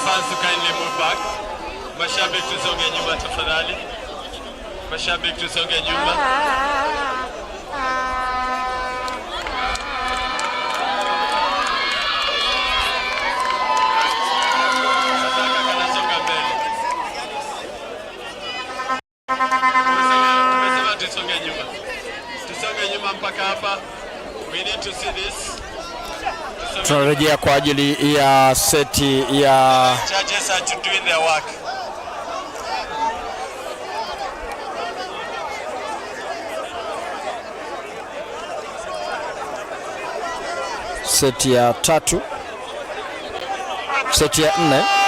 fans to kindly move back. Mashabiki tusonge nyuma tafadhali. Mashabiki tusonge nyuma. Tumesema tusonge nyuma. Tusonge nyuma mpaka hapa. We need to see this. Tunarejea kwa ajili ya seti ya judges are doing their work. Seti ya 3, seti ya 4.